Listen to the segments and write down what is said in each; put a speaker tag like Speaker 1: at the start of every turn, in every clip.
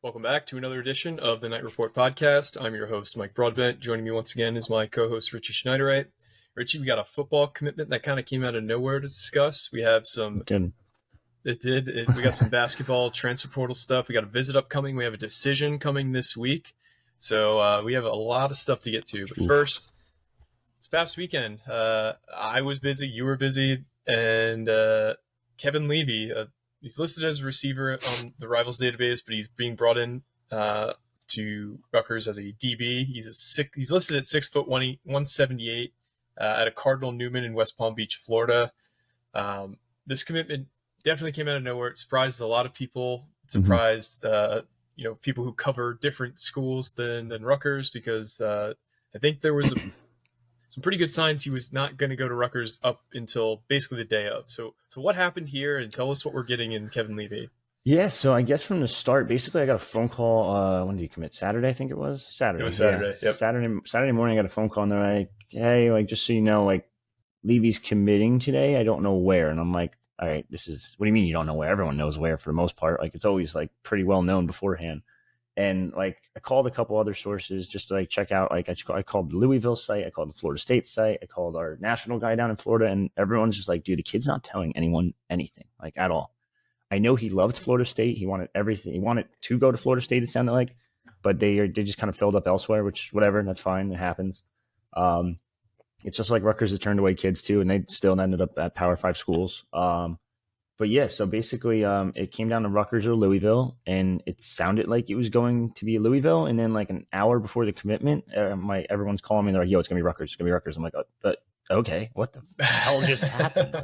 Speaker 1: Welcome back to another edition of the Night Report podcast. I'm your host, Mike Broadbent. Joining me once again is my co-host, Richie Schneiderite. Richie, we got a football commitment that kind of came out of nowhere to discuss. We have some... We got some basketball transfer portal stuff. We got a visit upcoming. We have a decision coming this week. So we have a lot of stuff to get to. But first, this past weekend, I was busy, you were busy, and Kevin Levy... he's listed as a receiver on the Rivals database, but he's being brought in to Rutgers as a DB. He's listed at 6'1", 178 at a Cardinal Newman in West Palm Beach, Florida. This commitment definitely came out of nowhere. It surprised a lot of people. It surprised people who cover different schools than Rutgers, because I think there was some pretty good signs he was not going to go to Rutgers up until basically the day of. So what happened here, and tell us what we're getting in Kevin Levy.
Speaker 2: Yeah, so I guess from the start, basically I got a phone call. When did he commit? Saturday, I think it was. Saturday.
Speaker 1: It was Saturday,
Speaker 2: yeah. Yep. Saturday morning I got a phone call, and they're like, hey, just so you know, Levy's committing today. I don't know where. And I'm like, all right, what do you mean you don't know where? Everyone knows where for the most part. It's always pretty well known beforehand. And I called a couple other sources just to check out. I called the Louisville site, I called the Florida State site, I called our national guy down in Florida, and everyone's just like, dude, the kid's not telling anyone anything, at all. I know he loved Florida State. He wanted everything. He wanted to go to Florida State, it sounded like, but they just kind of filled up elsewhere, which whatever, that's fine. It happens. It's just like Rutgers has turned away kids too, and they still ended up at Power 5 schools. But yeah, so basically it came down to Rutgers or Louisville, and it sounded like it was going to be Louisville. And then an hour before the commitment, everyone's calling me. They're like, yo, it's going to be Rutgers. It's going to be Rutgers. I'm like, okay, what the hell just happened?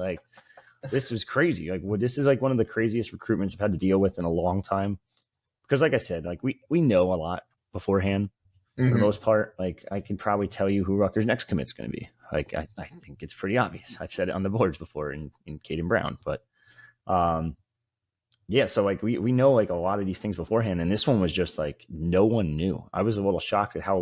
Speaker 2: This is crazy. This is one of the craziest recruitments I've had to deal with in a long time. Because like I said, we know a lot beforehand for the most part. I can probably tell you who Rutgers' next commit's going to be. I think it's pretty obvious. I've said it on the boards before in Caden Brown, but yeah, so we know a lot of these things beforehand, and this one was just no one knew. I was a little shocked at how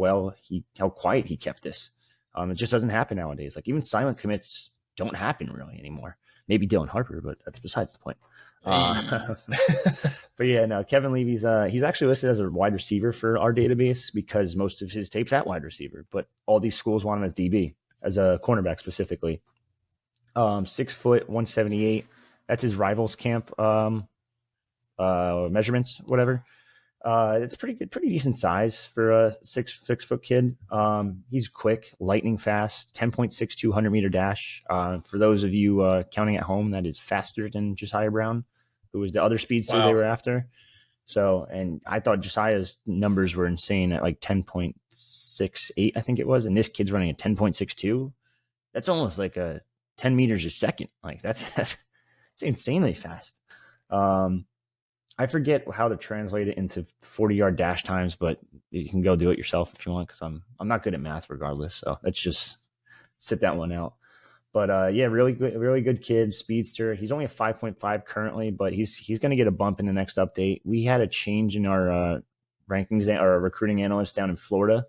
Speaker 2: quiet he kept this. It just doesn't happen nowadays. Even silent commits don't happen really anymore. Maybe Dylan Harper, but that's besides the point. But yeah, no, Kevin Levy's he's actually listed as a wide receiver for our database because most of his tape's at wide receiver, but all these schools want him as DB, as a cornerback specifically. 6 foot, 178. That's his Rivals camp measurements, whatever. It's pretty good, pretty decent size for a 6 foot kid. He's quick, lightning fast, 10.62 100-meter dash. For those of you counting at home, that is faster than Josiah Brown, who was the other speedster they were after. So, and I thought Josiah's numbers were insane at 10.68, I think it was, and this kid's running at 10.62. That's almost a 10 meters a second. That's it's insanely fast. I forget how to translate it into 40-yard dash times, but you can go do it yourself if you want, because I'm not good at math regardless. So let's just sit that one out. But yeah, really good kid, speedster. He's only a 5.5 currently, but he's going to get a bump in the next update. We had a change in our rankings, our recruiting analyst down in Florida.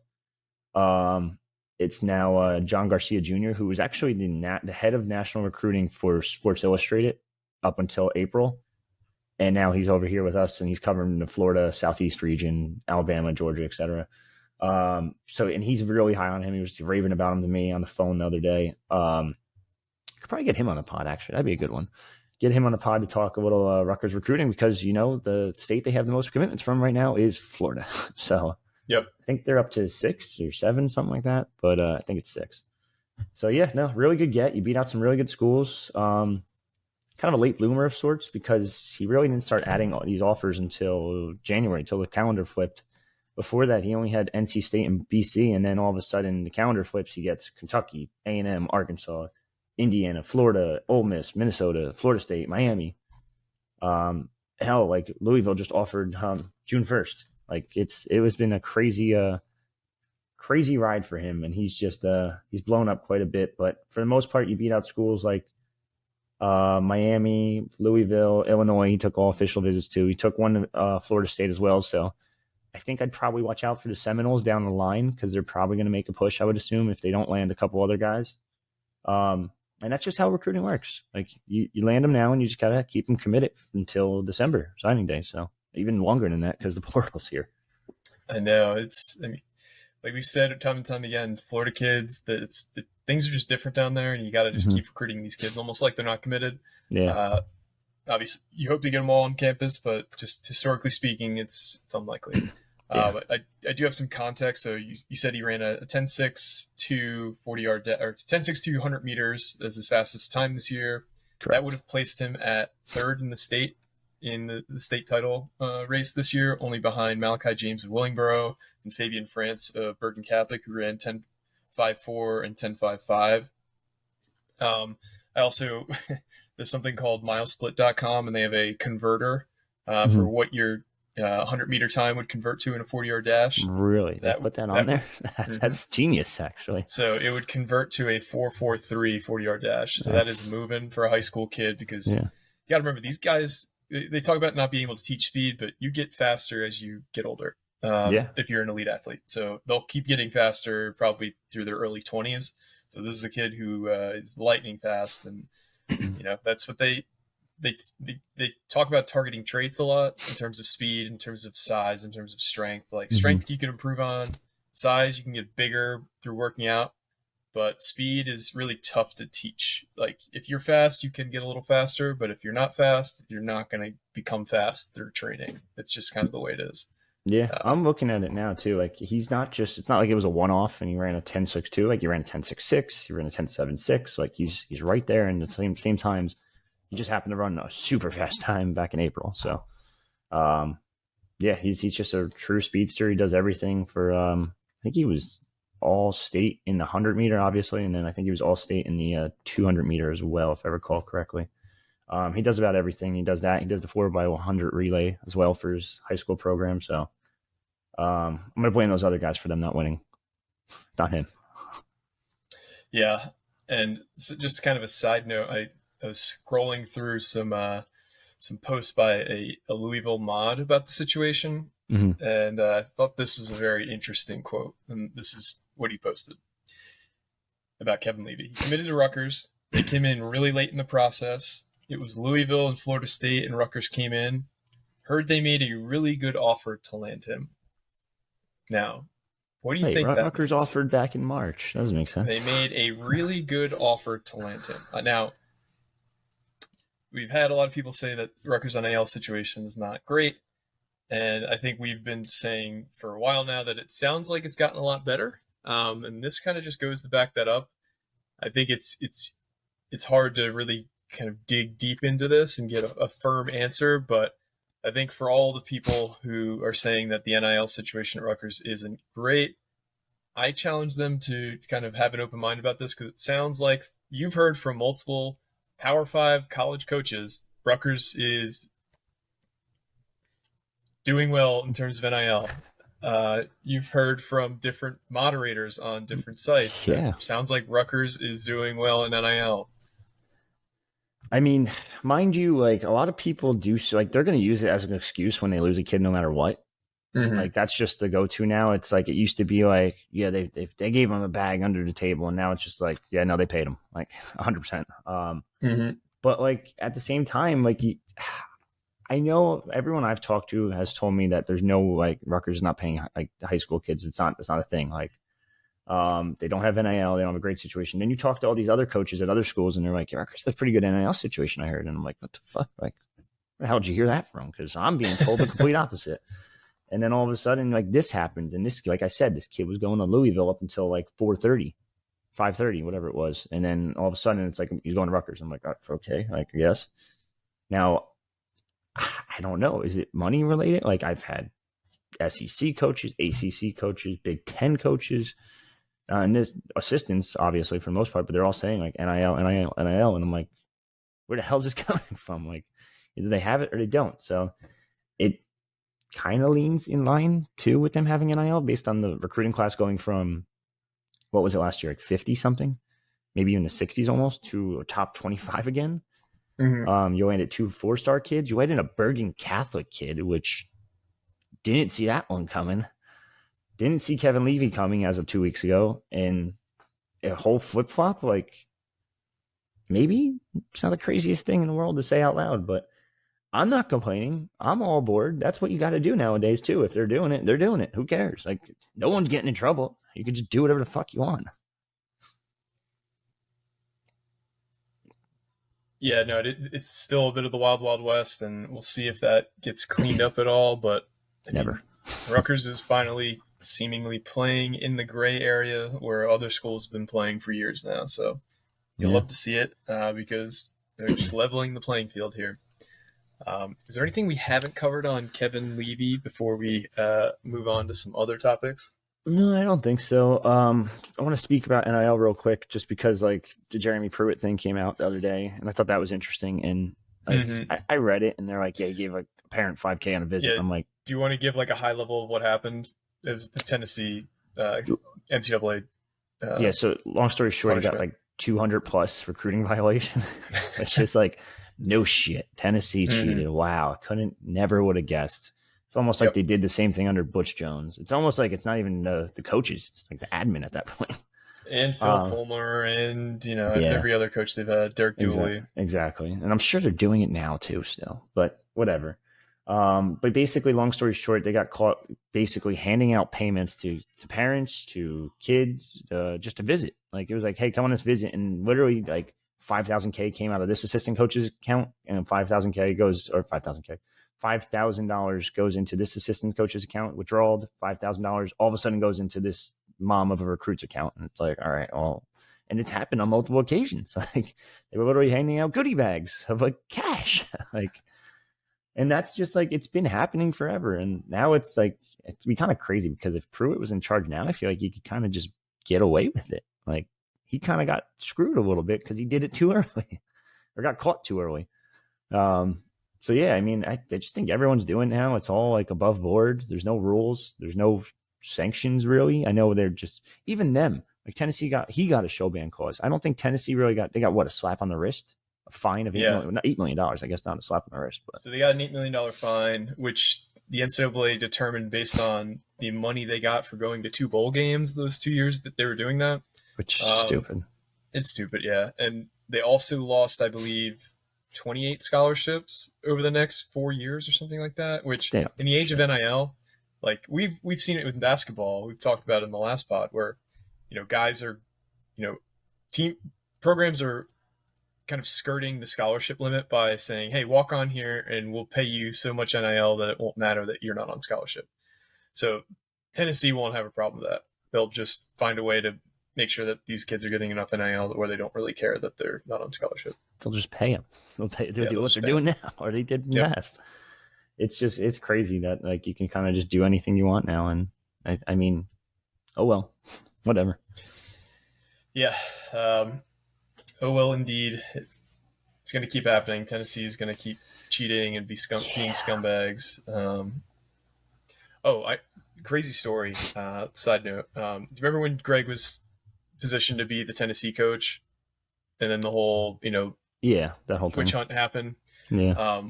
Speaker 2: It's now John Garcia Jr., who was actually the head of national recruiting for Sports Illustrated up until April. And now he's over here with us, and he's covering the Florida Southeast region, Alabama, Georgia, etc. And he's really high on him. He was raving about him to me on the phone the other day. Could probably get him on the pod, actually. That'd be a good one. Get him on the pod to talk a little Rutgers recruiting, because, the state they have the most commitments from right now is Florida. So
Speaker 1: yep.
Speaker 2: I think they're up to 6 or 7, something like that. But I think it's 6. So yeah, no, really good get. You beat out some really good schools. Kind of a late bloomer of sorts, because he really didn't start adding all these offers until January, until the calendar flipped. Before that, he only had NC State and BC, and then all of a sudden the calendar flips. He gets Kentucky, A&M, Arkansas, Indiana, Florida, Ole Miss, Minnesota, Florida State, Miami. Louisville just offered June 1st. It was been a crazy ride for him, and he's just he's blown up quite a bit. But for the most part, you beat out schools like Miami, Louisville, Illinois. He took all official visits to. He took one to Florida State as well. So I think I'd probably watch out for the Seminoles down the line, because they're probably going to make a push, I would assume, if they don't land a couple other guys. And that's just how recruiting works. You land them now, and you just got to keep them committed until December signing day. So even longer than that because the portal's here.
Speaker 1: I know. I mean, like we've said time and time again, Florida kids, things are just different down there, and you got to just keep recruiting these kids almost like they're not committed.
Speaker 2: Yeah.
Speaker 1: Obviously, you hope to get them all on campus, but just historically speaking, it's unlikely. But I do have some context. So you said he ran a 10.6 to 40-yard or 10.6 to 100 meters as his fastest time this year. Correct. That would have placed him at third in the state in the state title race this year, only behind Malachi James of Willingboro and Fabian France of Bergen Catholic, who ran 10.54 and 10.55. I also there's something called milesplit.com, and they have a converter for what your 100-meter time would convert to in a 40-yard dash.
Speaker 2: Really? Put that on there? That's genius, actually.
Speaker 1: So it would convert to a 4.43 40-yard dash. So that is moving for a high school kid, because you got to remember, these guys, they talk about not being able to teach speed, but you get faster as you get older if you're an elite athlete. So they'll keep getting faster probably through their early 20s. So this is a kid who is lightning fast, and that's what they talk about, targeting traits a lot in terms of speed, in terms of size, in terms of strength. Like strength you can improve on, size you can get bigger through working out, but speed is really tough to teach. Like if you're fast, you can get a little faster, but if you're not fast, you're not going to become fast through training. It's just kind of the way it is.
Speaker 2: Yeah, I'm looking at it now too. Like it's not like it was a one-off and he ran a 10.62. Like he ran a 10.66, he ran a 10.76. Like he's right there, and at the same times, he just happened to run a super fast time back in April. So, he's just a true speedster. He does everything for. I think he was all state in the 100-meter, obviously, and then I think he was all state in the 200-meter as well, if I recall correctly. He does about everything. He does that. He does the 4x100 relay as well for his high school program. So I'm going to blame those other guys for them not winning, not him.
Speaker 1: Yeah. And just kind of a side note, I was scrolling through some posts by a Louisville mod about the situation. And I thought this was a very interesting quote. And this is what he posted about Kevin Levy. He committed to Rutgers. They came in really late in the process. It was Louisville and Florida State, and Rutgers came in. Heard they made a really good offer to land him. Now, what do you think
Speaker 2: Rutgers offered back in March? Doesn't make sense.
Speaker 1: They made a really good offer to land him. Now, we've had a lot of people say that Rutgers NIL situation is not great, and I think we've been saying for a while now that it sounds like it's gotten a lot better, and this kind of just goes to back that up. I think it's hard to really kind of dig deep into this and get a firm answer, but I think for all the people who are saying that the NIL situation at Rutgers isn't great, I challenge them to kind of have an open mind about this, because it sounds like you've heard from multiple Power 5 college coaches, Rutgers is doing well in terms of NIL. You've heard from different moderators on different sites.
Speaker 2: Yeah.
Speaker 1: Sounds like Rutgers is doing well in NIL.
Speaker 2: I mean, mind you, like a lot of people do, like they're going to use it as an excuse when they lose a kid, no matter what. Like that's just the go-to now. It's like it used to be like, yeah, they gave him a bag under the table, and now it's just like, yeah, no, they paid him like 100%. But like at the same time, like I know everyone I've talked to has told me that there's no like Rutgers is not paying like high school kids. It's not a thing. Like they don't have NIL. They don't have a great situation. Then you talk to all these other coaches at other schools, and they're like, Rutgers has a pretty good NIL situation, I heard. And I'm like, what the fuck? Like, where the hell did you hear that from? Because I'm being told the complete opposite. And then all of a sudden, like this happens, and this, like I said, this kid was going to Louisville up until like 5:30, whatever it was, and then all of a sudden, it's like he's going to Rutgers. I'm like, okay, like yes. Now, I don't know. Is it money related? Like I've had SEC coaches, ACC coaches, Big Ten coaches, and there's assistants, obviously for the most part, but they're all saying like NIL, NIL, NIL, and I'm like, where the hell is this coming from? Like, either they have it or they don't. So it kind of leans in line too with them having NIL based on the recruiting class going from, what was it last year, like 50 something, maybe even the 60s almost, to a top 25 again. You landed 2 4-star kids. You landed a Bergen Catholic kid, which didn't see that one coming. Didn't see Kevin Levy coming as of 2 weeks ago, and a whole flip flop. Like maybe it's not the craziest thing in the world to say out loud, but I'm not complaining. I'm all aboard. That's what you got to do nowadays too. If they're doing it, they're doing it. Who cares? Like, no one's getting in trouble. You can just do whatever the fuck you want.
Speaker 1: Yeah, no, it's still a bit of the wild, wild west, and we'll see if that gets cleaned up at all. But
Speaker 2: Never.
Speaker 1: Rutgers is finally seemingly playing in the gray area where other schools have been playing for years now. So you'll love to see it because they're just leveling the playing field here. Is there anything we haven't covered on Kevin Levy before we move on to some other topics?
Speaker 2: No, I don't think so. I want to speak about NIL real quick, just because like the Jeremy Pruitt thing came out the other day, and I thought that was interesting. And like, I read it, and they're like, "Yeah, he gave a parent $5,000 on a visit."
Speaker 1: Yeah.
Speaker 2: I'm like,
Speaker 1: "Do you want to give like a high level of what happened?" As the Tennessee NCAA.
Speaker 2: Yeah. So long story short, he got like 200 plus recruiting violation. It's just like, no shit. Tennessee cheated. Wow, never would have guessed. It's almost like they did the same thing under Butch Jones. It's almost like it's not even the coaches; it's like the admin at that point.
Speaker 1: And Phil Fulmer, and every other coach they've had, Derek Dooley.
Speaker 2: Exactly, and I'm sure they're doing it now too, still. But whatever. But basically, long story short, they got caught basically handing out payments to parents, to kids, just to visit. Like it was like, hey, come on this visit, and literally like $5,000 came out of this assistant coach's account, and $5,000 $5,000 goes into this assistant coach's account, withdrawed. $5,000 all of a sudden goes into this mom of a recruit's account. And it's like, all right, well, and it's happened on multiple occasions. Like they were literally handing out goodie bags of like cash. Like, and that's just like, it's been happening forever. And now it's like, it's be kind of crazy because if Pruitt was in charge now, I feel like he could kind of just get away with it. Like he kind of got screwed a little bit because he did it too early or got caught too early. So yeah, I mean, I just think everyone's doing it now. It's all like above board. There's no rules. There's no sanctions really. I know they're just, even them, like Tennessee got a show ban clause. I don't think Tennessee really got a slap on the wrist, a fine of $8 million, I guess, not a slap on the wrist. But.
Speaker 1: So they got an $8 million fine, which the NCAA determined based on the money they got for going to 2 bowl games those 2 years that they were doing that.
Speaker 2: Which is stupid. It's
Speaker 1: stupid, yeah. And they also lost, I believe, 28 scholarships over the next 4 years or something like that, which in the age of NIL, like we've seen it with basketball. We've talked about it in the last pod where, guys are, team programs are kind of skirting the scholarship limit by saying, hey, walk on here and we'll pay you so much NIL that it won't matter that you're not on scholarship. So Tennessee won't have a problem with that. They'll just find a way to make sure that these kids are getting enough NIL where they don't really care that they're not on scholarship.
Speaker 2: They'll just pay them. They'll do what they're doing now, or they did in the past. It's crazy that like you can kind of just do anything you want now, and I mean, oh well, whatever.
Speaker 1: Yeah. Oh well, indeed. It's going to keep happening. Tennessee is going to keep cheating and being scumbags. Crazy story. Side note. Do you remember when Greg was positioned to be the Tennessee coach, and then the whole
Speaker 2: that whole
Speaker 1: witch
Speaker 2: thing.
Speaker 1: hunt happened?
Speaker 2: Yeah.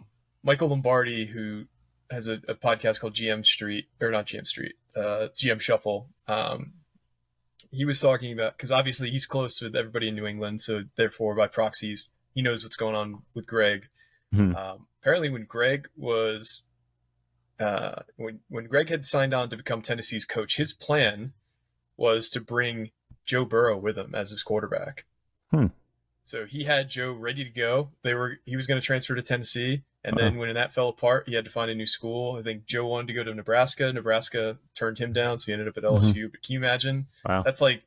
Speaker 1: Michael Lombardi, who has a podcast called GM Shuffle. He was talking about, because obviously he's close with everybody in New England, so therefore by proxies he knows what's going on with Greg.
Speaker 2: Mm-hmm.
Speaker 1: Apparently, when Greg was when Greg had signed on to become Tennessee's coach, his plan was to bring Joe Burrow with him as his quarterback. So he had Joe ready to go. He was going to transfer to Tennessee, and then when that fell apart, he had to find a new school. I think Joe wanted to go to Nebraska. Nebraska turned him down, so he ended up at LSU. Mm-hmm. But can you imagine?
Speaker 2: Wow.
Speaker 1: That's like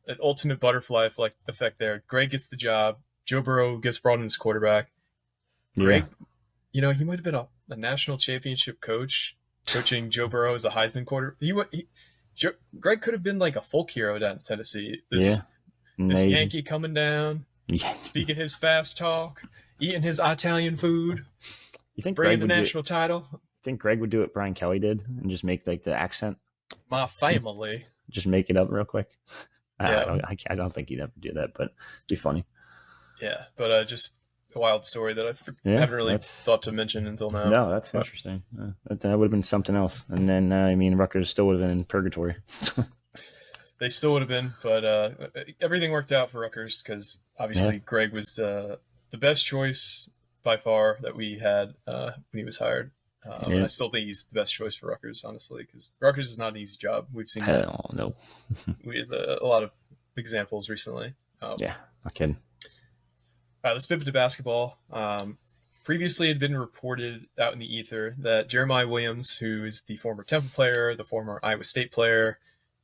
Speaker 1: an ultimate butterfly effect there. Greg gets the job. Joe Burrow gets brought in as quarterback. Greg, he might have been a national championship coach, coaching Joe Burrow as a Heisman quarterback. Greg could have been like a folk hero down in Tennessee. This Yankee coming down. Speaking his fast talk, eating his Italian food,
Speaker 2: you think
Speaker 1: bringing the national title.
Speaker 2: I think Greg would do what Brian Kelly did and just make like the accent.
Speaker 1: My family.
Speaker 2: Just make it up real quick.
Speaker 1: Yeah.
Speaker 2: I don't think he'd ever do that, but it'd be funny.
Speaker 1: Yeah, but just a wild story that I haven't really thought to mention until now.
Speaker 2: No, that's interesting. That would have been something else. And then, Rutgers still would have been in purgatory.
Speaker 1: They still would have been, but everything worked out for Rutgers because obviously Greg was the best choice by far that we had when he was hired. And
Speaker 2: Yeah.
Speaker 1: I still think he's the best choice for Rutgers, honestly, because Rutgers is not an easy job. We've seen
Speaker 2: Hell no.
Speaker 1: with a lot of examples recently.
Speaker 2: Yeah, not kidding.
Speaker 1: All right, let's pivot to basketball. Previously, it had been reported out in the ether that Jeremiah Williams, who is the former Temple player, the former Iowa State player,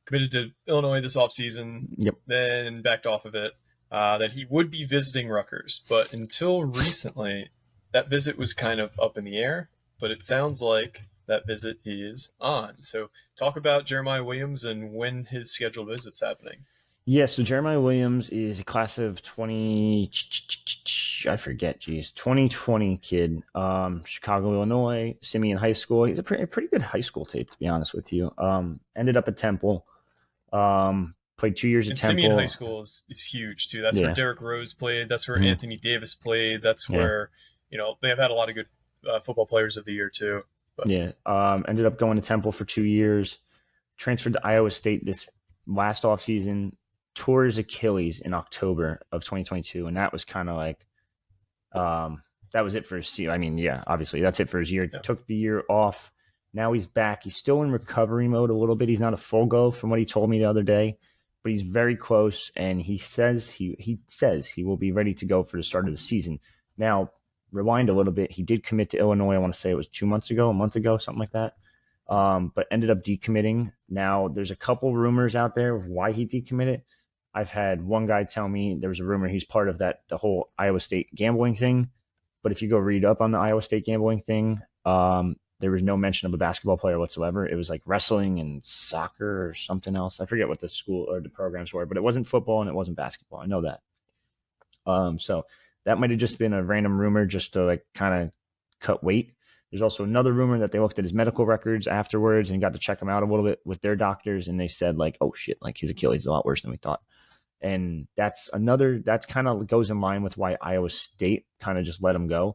Speaker 1: committed to Illinois this offseason,
Speaker 2: Yep.
Speaker 1: then backed off of it, that he would be visiting Rutgers. But until recently, that visit was kind of up in the air, but it sounds like that visit is on. So talk about Jeremiah Williams and when his scheduled visit's happening.
Speaker 2: Yeah, so Jeremiah Williams is a class of 20, I forget, 2020 kid, Chicago, Illinois, Simeon High School. He's a pretty good high school tape, to be honest with you. Ended up at Temple, played 2 years at Temple.
Speaker 1: Simeon High School is huge, too. That's where Derrick Rose played. That's where Anthony Davis played. That's where, they have had a lot of good football players of the year, too.
Speaker 2: But. Yeah, ended up going to Temple for 2 years, transferred to Iowa State this last offseason, tore his Achilles in October of 2022, and that was kind of like that was it for his year. I mean, yeah, obviously that's it for his year. Yeah. Took the year off. Now he's back. He's still in recovery mode a little bit. He's not a full go from what he told me the other day, but he's very close, and he says he will be ready to go for the start of the season. Now, rewind a little bit. He did commit to Illinois. I want to say it was a month ago, something like that. But ended up decommitting. Now there's a couple rumors out there of why he decommitted. I've had one guy tell me there was a rumor he's part of the whole Iowa State gambling thing. But if you go read up on the Iowa State gambling thing, there was no mention of a basketball player whatsoever. It was like wrestling and soccer or something else. I forget what the school or the programs were, but it wasn't football and it wasn't basketball. I know that. So that might have just been a random rumor just to like kind of cut weight. There's also another rumor that they looked at his medical records afterwards and got to check him out a little bit with their doctors. And they said like, oh shit, like his Achilles is a lot worse than we thought. And that's kind of goes in line with why Iowa State kind of just let him go.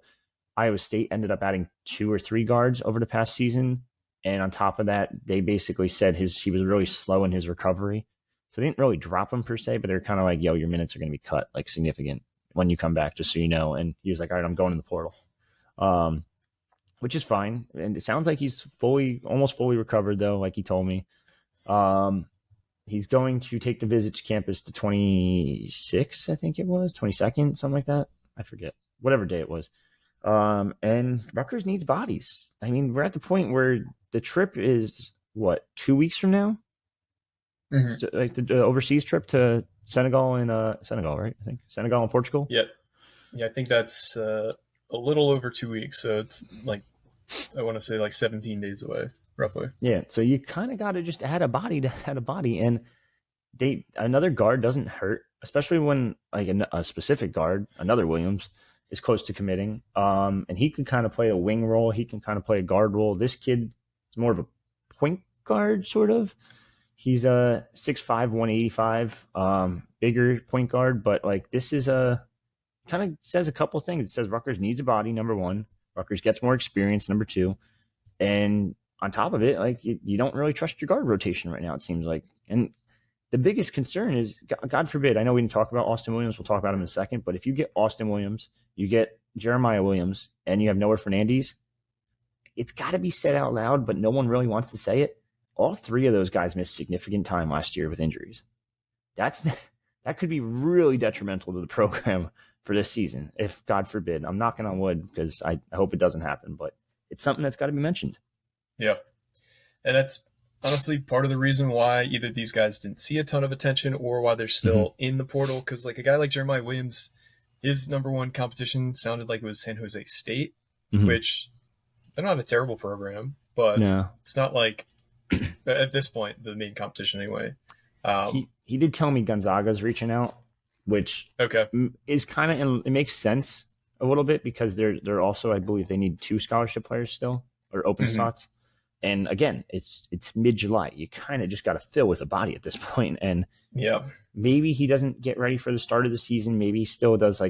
Speaker 2: Iowa State ended up adding 2 or 3 guards over the past season. And on top of that, they basically said he was really slow in his recovery. So they didn't really drop him per se, but they're kind of like, yo, your minutes are going to be cut like significant when you come back, just so you know. And he was like, all right, I'm going in the portal. Which is fine. And it sounds like he's almost fully recovered though, like he told me. He's going to take the visit to campus the 26th, I think it was, 22nd, something like that. I forget, whatever day it was. And Rutgers needs bodies. I mean, we're at the point where the trip is, 2 weeks from now? Mm-hmm. So, like the overseas trip to Senegal and Senegal, right? I think Senegal and Portugal.
Speaker 1: Yep. Yeah, I think that's a little over 2 weeks. So it's like, I want to say like 17 days away, roughly.
Speaker 2: Yeah. So you kind of got to just add a body to add a body, and another guard doesn't hurt, especially when like a specific guard, another Williams, is close to committing. And he can kind of play a wing role. He can kind of play a guard role. This kid is more of a point guard, sort of. He's a 6'5", 185, bigger point guard, but like this is kind of says a couple things. It says Rutgers needs a body, number one. Rutgers gets more experience, number two. And on top of it, like you don't really trust your guard rotation right now, it seems like. And the biggest concern is, God forbid, I know we didn't talk about Austin Williams. We'll talk about him in a second. But if you get Austin Williams, you get Jeremiah Williams, and you have Noah Fernandes, it's got to be said out loud, but no one really wants to say it. All 3 of those guys missed significant time last year with injuries. That could be really detrimental to the program for this season, if God forbid. I'm knocking on wood because I hope it doesn't happen, but it's something that's got to be mentioned.
Speaker 1: Yeah. And that's honestly part of the reason why either these guys didn't see a ton of attention or why they're still in the portal. Because like a guy like Jeremiah Williams, his number one competition sounded like it was San Jose State, which they're not a terrible program, but it's not like at this point the main competition anyway.
Speaker 2: He did tell me Gonzaga's reaching out, which is kind of, it makes sense a little bit because they're also, I believe they need 2 scholarship players still, or open slots. And again, it's mid-July. You kind of just got to fill with a body at this point. And maybe he doesn't get ready for the start of the season. Maybe he still does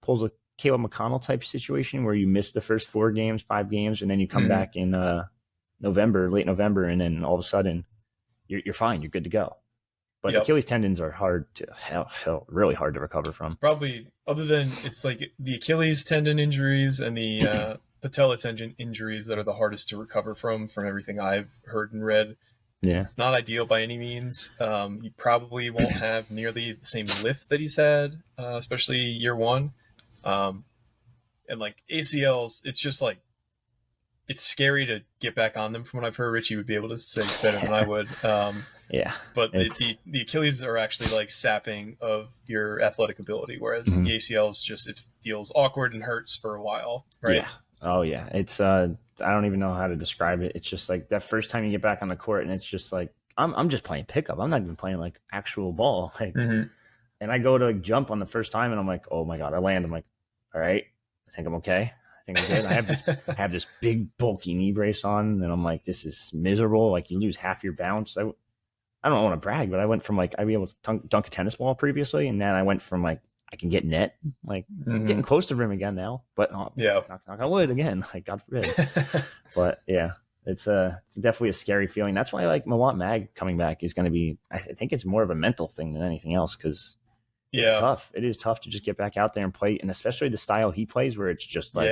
Speaker 2: pulls a Caleb McConnell type situation where you miss the first 4 games, 5 games, and then you come back in late November, and then all of a sudden you're fine. You're good to go. But Achilles tendons are really hard to recover from.
Speaker 1: Probably, other than it's like the Achilles tendon injuries and the patella tendon injuries that are the hardest to recover from everything I've heard and read.
Speaker 2: Yeah.
Speaker 1: It's not ideal by any means. He probably won't have nearly the same lift that he's had, especially year one. And like ACLs, it's just like, it's scary to get back on them. From what I've heard, Richie would be able to say better than I would.
Speaker 2: Yeah.
Speaker 1: But the Achilles are actually like sapping of your athletic ability, whereas the ACLs just, it feels awkward and hurts for a while, right?
Speaker 2: Yeah. Oh yeah. It's I don't even know how to describe it. It's just like that first time you get back on the court, and it's just like I'm just playing pickup. I'm not even playing like actual ball. Like, and I go to jump on the first time, and I'm like, oh my god, I land. I'm like, all right, I think I'm okay. I think I'm good. I have this big bulky knee brace on, and I'm like, this is miserable. Like, you lose half your bounce. I don't want to brag, but I went from like I'd be able to dunk a tennis ball previously, and then I went from like I can get net, like getting close to the rim again now, but knock on wood again, like God forbid. But yeah, it's definitely a scary feeling. That's why like Mawat Mag coming back is going to be, I think it's more of a mental thing than anything else, because it's tough. It is tough to just get back out there and play, and especially the style he plays where it's just like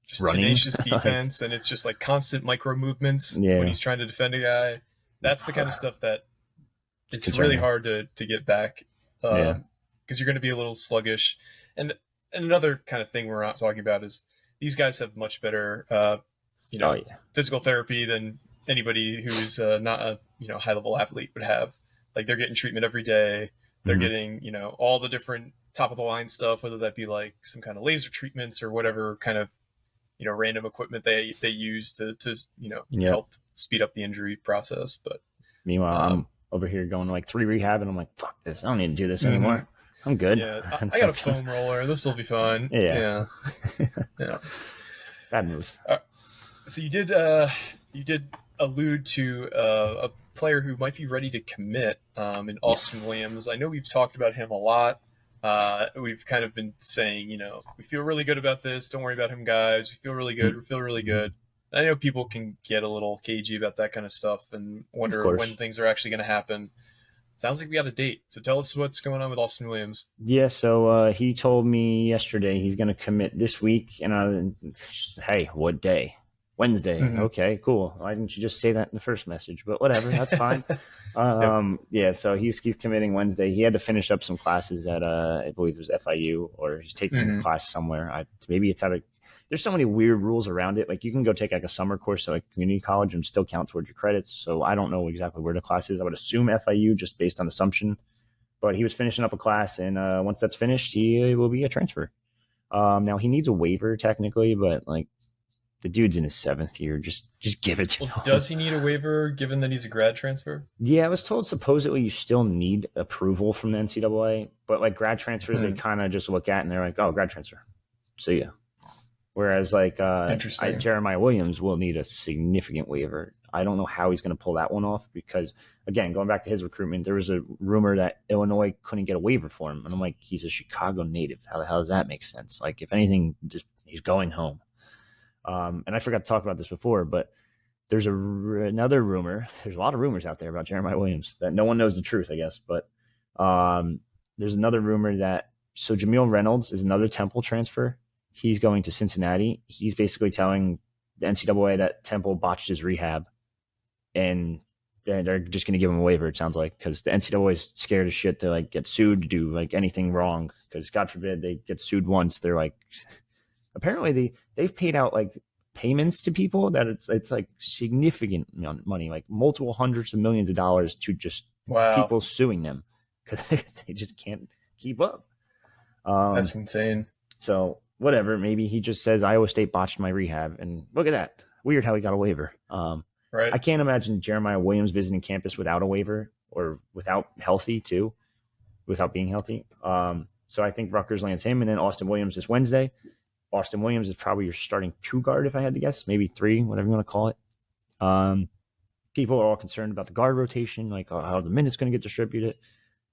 Speaker 1: just
Speaker 2: running.
Speaker 1: Tenacious defense, and it's just like constant micro movements when he's trying to defend a guy. That's the kind of stuff that it's really hard to get back. Because you're going to be a little sluggish. And another kind of thing we're not talking about is these guys have much better, physical therapy than anybody who is not a high level athlete would have. Like, they're getting treatment every day. They're getting all the different top of the line stuff, whether that be like some kind of laser treatments or whatever kind of random equipment they use to help speed up the injury process. But
Speaker 2: meanwhile, I'm over here going to like 3 rehab, and I'm like, fuck this, I don't need to do this anymore. I'm good.
Speaker 1: Yeah, I got a foam roller. This will be fun. Yeah.
Speaker 2: Bad moves.
Speaker 1: So you did allude to a player who might be ready to commit in Austin Williams. I know we've talked about him a lot. We've kind of been saying, we feel really good about this. Don't worry about him, guys. We feel really good. We feel really good. I know people can get a little cagey about that kind of stuff and wonder when things are actually going to happen. Sounds like we got a date. So tell us what's going on with Austin Williams.
Speaker 2: Yeah, so he told me yesterday he's going to commit this week. And hey, what day? Wednesday. Okay, cool. Why didn't you just say that in the first message? But whatever, that's fine. Yeah, so he's committing Wednesday. He had to finish up some classes at I believe it was FIU, or he's taking a class somewhere. Maybe it's at a. There's so many weird rules around it. Like, you can go take like a summer course at like community college and still count towards your credits. So I don't know exactly where the class is. I would assume FIU just based on assumption. But he was finishing up a class, and once that's finished, he will be a transfer. Now he needs a waiver technically, but like the dude's in his 7th year. Just give it to him.
Speaker 1: Does he need a waiver given that he's a grad transfer?
Speaker 2: Yeah, I was told supposedly you still need approval from the NCAA, but like grad transfers, they kind of just look at and they're like, oh, grad transfer. See ya. Whereas like Jeremiah Williams will need a significant waiver. I don't know how he's going to pull that one off because, again, going back to his recruitment, there was a rumor that Illinois couldn't get a waiver for him. And I'm like, he's a Chicago native. How the hell does that make sense? Like, if anything, just he's going home. And I forgot to talk about this before, but there's another rumor. There's a lot of rumors out there about Jeremiah Williams that no one knows the truth, I guess. But there's another rumor that Jamil Reynolds is another Temple transfer. He's going to Cincinnati. He's basically telling the NCAA that Temple botched his rehab, and they're just going to give him a waiver, it sounds like, because the NCAA is scared as shit to like get sued to do like anything wrong, because God forbid they get sued once. They're like, apparently they've paid out like payments to people that it's like significant money, like multiple hundreds of millions of dollars to just people suing them because they just can't keep up.
Speaker 1: That's insane.
Speaker 2: So whatever, maybe he just says Iowa State botched my rehab, and look at that. Weird how he got a waiver.
Speaker 1: Right.
Speaker 2: I can't imagine Jeremiah Williams visiting campus without a waiver or without being healthy. So I think Rutgers lands him, and then Austin Williams this Wednesday. Austin Williams is probably your starting 2 guard, if I had to guess, maybe 3, whatever you want to call it. People are all concerned about the guard rotation, like how the minutes going to get distributed.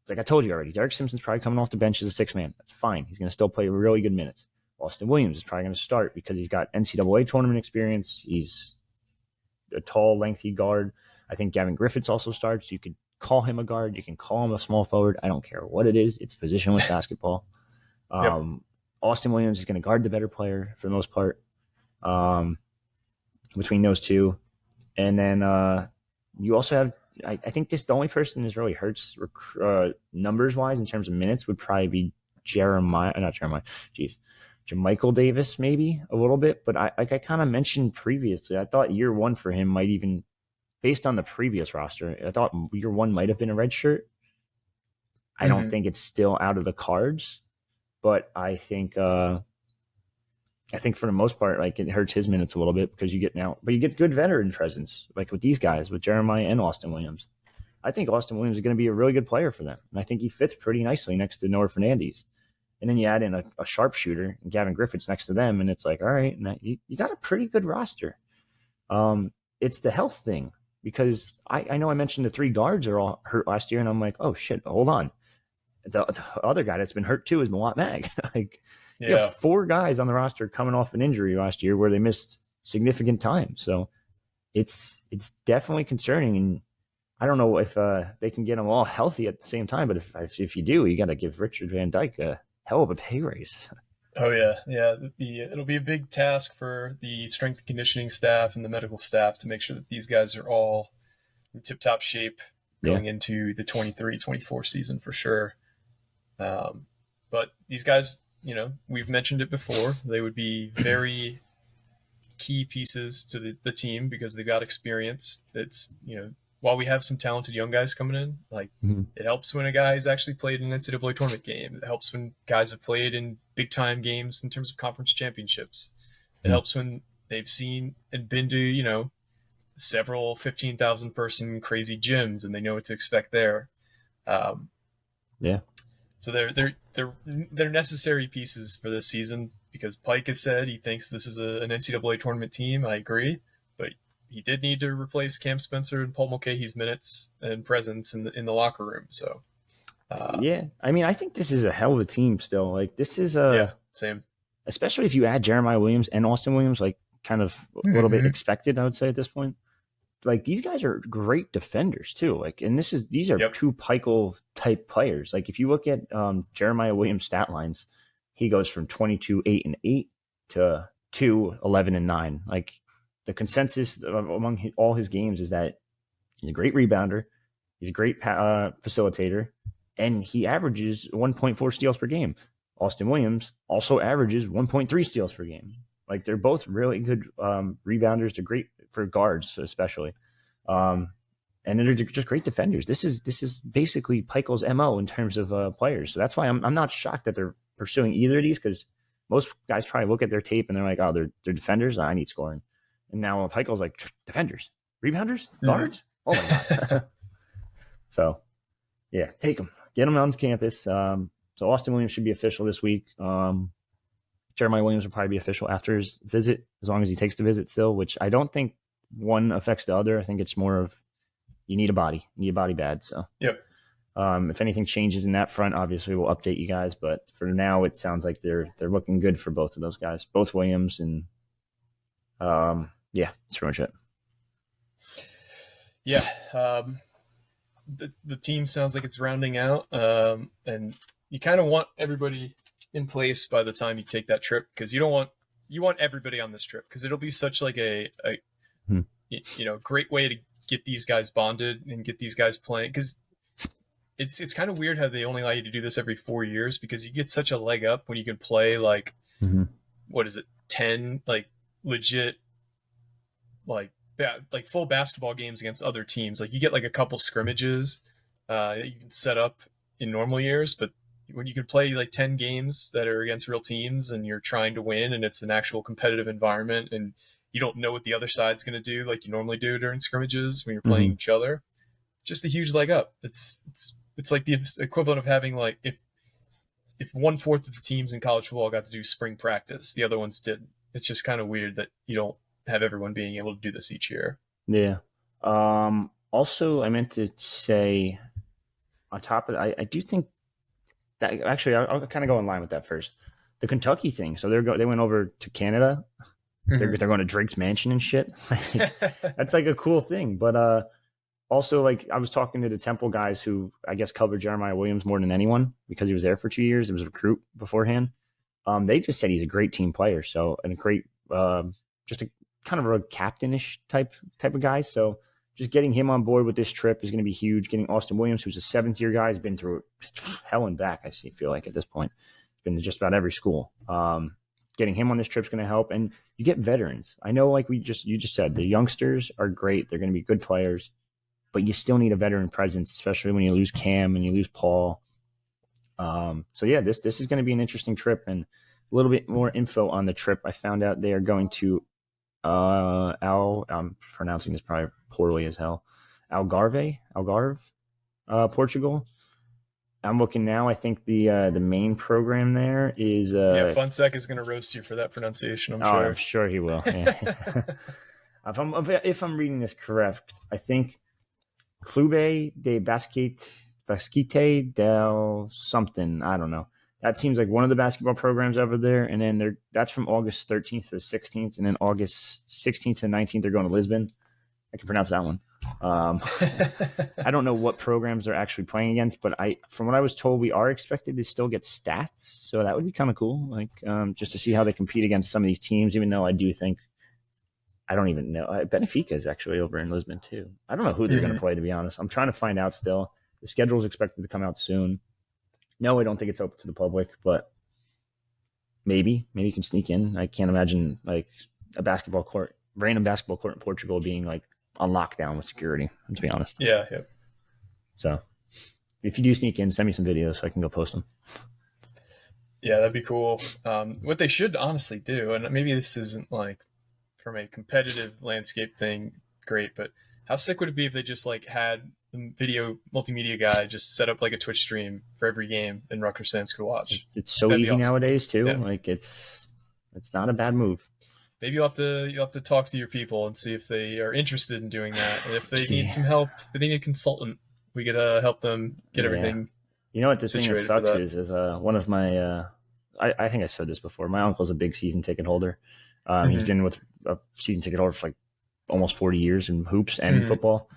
Speaker 2: It's like I told you already, Derek Simpson's probably coming off the bench as a 6-man. That's fine. He's going to still play really good minutes. Austin Williams is probably going to start because he's got NCAA tournament experience. He's a tall, lengthy guard. I think Gavin Griffiths also starts. You could call him a guard. You can call him a small forward. I don't care what it is. It's positionless basketball. Austin Williams is going to guard the better player for the most part between those two. And then you also have, I think the only person that really hurts numbers-wise in terms of minutes would probably be Jeremiah Davis maybe a little bit. But I kind of mentioned previously, I thought year one for him might even, based on the previous roster, I thought year one might have been a red shirt. I don't think it's still out of the cards, but I think for the most part, like it hurts his minutes a little bit because you get good veteran presence, like with these guys, with Jeremiah and Austin Williams. I think Austin Williams is going to be a really good player for them, and I think he fits pretty nicely next to Noah Fernandes. And then you add in a sharpshooter, and Gavin Griffith's next to them, and it's like, all right, you got a pretty good roster. It's the health thing, because I know I mentioned the 3 guards are all hurt last year, and I'm like, oh shit, hold on. The other guy that's been hurt too is Malat Mag. You have 4 guys on the roster coming off an injury last year where they missed significant time. So it's definitely concerning, and I don't know if they can get them all healthy at the same time. But if you do, you got to give Richard Van Dyke a hell of a pay raise.
Speaker 1: Oh yeah. It'll be a big task for the strength and conditioning staff and the medical staff to make sure that these guys are all in tip-top shape going into the 23-24 season for sure. But these guys, we've mentioned it before, they would be very key pieces to the team because they've got experience. It's, while we have some talented young guys coming in, it helps when a guy's actually played in an NCAA tournament game. It helps when guys have played in big time games in terms of conference championships. It helps when they've seen and been to, several 15,000 person crazy gyms and they know what to expect there. So they're necessary pieces for this season because Pike has said he thinks this is an NCAA tournament team. I agree, but he did need to replace Cam Spencer and Paul Mulcahy's minutes and presence in the locker room. So
Speaker 2: I think this is a hell of a team still. Like this is
Speaker 1: same.
Speaker 2: Especially if you add Jeremiah Williams and Austin Williams, like kind of a little bit expected, I would say at this point. Like these guys are great defenders too. Like, and these are true Pikel type players. Like if you look at Jeremiah Williams' stat lines, he goes from 22-8-8 to 2-11-9. Like the consensus among all his games is that he's a great rebounder, he's a great facilitator, and he averages 1.4 steals per game. Austin Williams also averages 1.3 steals per game. Like they're both really good rebounders. They're great for guards, especially, and they're just great defenders. This is basically Pikel's MO in terms of players. So that's why I'm not shocked that they're pursuing either of these, because most guys probably look at their tape and they're like, oh, they're defenders. I need scoring. And now Pikel's like defenders, rebounders, guards. Oh my god. So yeah, take them, get them on campus. So Austin Williams should be official this week. Jeremiah Williams will probably be official after his visit, as long as he takes the visit still, which I don't think one affects the other. I think it's more of you need a body bad. So if anything changes in that front, obviously we'll update you guys. But for now, it sounds like they're looking good for both of those guys, both Williams, and that's pretty much it.
Speaker 1: Yeah, the team sounds like it's rounding out, and you kind of want everybody in place by the time you take that trip, because you want everybody on this trip, because it'll be such like a great way to get these guys bonded and get these guys playing, because it's kind of weird how they only allow you to do this every 4 years, because you get such a leg up when you can play like what is it, 10 like legit like full basketball games against other teams. Like you get like a couple scrimmages that you can set up in normal years, but when you can play like 10 games that are against real teams and you're trying to win and it's an actual competitive environment and you don't know what the other side's going to do like you normally do during scrimmages when you're playing each other, it's just a huge leg up. It's like the equivalent of having like if 1/4 of the teams in college football got to do spring practice, the other ones didn't. It's just kind of weird that you don't have everyone being able to do this each year.
Speaker 2: Yeah. Also, I meant to say on top of that, I do think that actually I'll kind of go in line with that first. The Kentucky thing. So they went over to Canada. They're going to Drake's mansion and shit. That's like a cool thing. But Also, like I was talking to the Temple guys who I guess covered Jeremiah Williams more than anyone because he was there for 2 years. It was a recruit beforehand. They just said he's a great team player. So, and a great, just a kind of a captainish type of guy. So just getting him on board with this trip is going to be huge. Getting Austin Williams, who's a 7th-year guy, has been through hell and back. Feel like at this point, he's been to just about every school. Getting him on this trip is going to help, and you get veterans. I know, like you just said, the youngsters are great. They're going to be good players, but you still need a veteran presence, especially when you lose Cam and you lose Paul. So yeah, this is going to be an interesting trip, and a little bit more info on the trip. I found out they are going to I'm pronouncing this probably poorly as hell. Algarve, Portugal. I'm looking now. I think the main program there is
Speaker 1: Funsec is going to roast you for that pronunciation. I'm sure.
Speaker 2: I'm sure he will. Yeah. if I'm reading this correct, I think Clube de Basquete del something. I don't know. That seems like one of the basketball programs over there. And then that's from August 13th to the 16th. And then August 16th to 19th, they're going to Lisbon. I can pronounce that one. I don't know what programs they're actually playing against, but from what I was told, we are expected to still get stats. So that would be kind of cool, like just to see how they compete against some of these teams, even though I don't even know. Benfica is actually over in Lisbon too. I don't know who they're going to play, to be honest. I'm trying to find out still. The schedule is expected to come out soon. No, I don't think it's open to the public, but maybe you can sneak in. I can't imagine like random basketball court in Portugal being like on lockdown with security, to be honest.
Speaker 1: Yeah.
Speaker 2: So if you do sneak in, send me some videos so I can go post them.
Speaker 1: Yeah, that'd be cool. What they should honestly do, and maybe this isn't like from a competitive landscape thing, great, but how sick would it be if they just like had the video multimedia guy just set up like a Twitch stream for every game and Rutgers fans could watch?
Speaker 2: It's so easy nowadays too. Yeah. Like it's not a bad move.
Speaker 1: Maybe you'll have to talk to your people and see if they are interested in doing that. And if they need some help, if they need a consultant, we could help them get everything.
Speaker 2: You know what the thing that sucks is one of my I think I said this before. My uncle's a big season ticket holder. He's been with a season ticket holder for like almost 40 years in hoops and in football.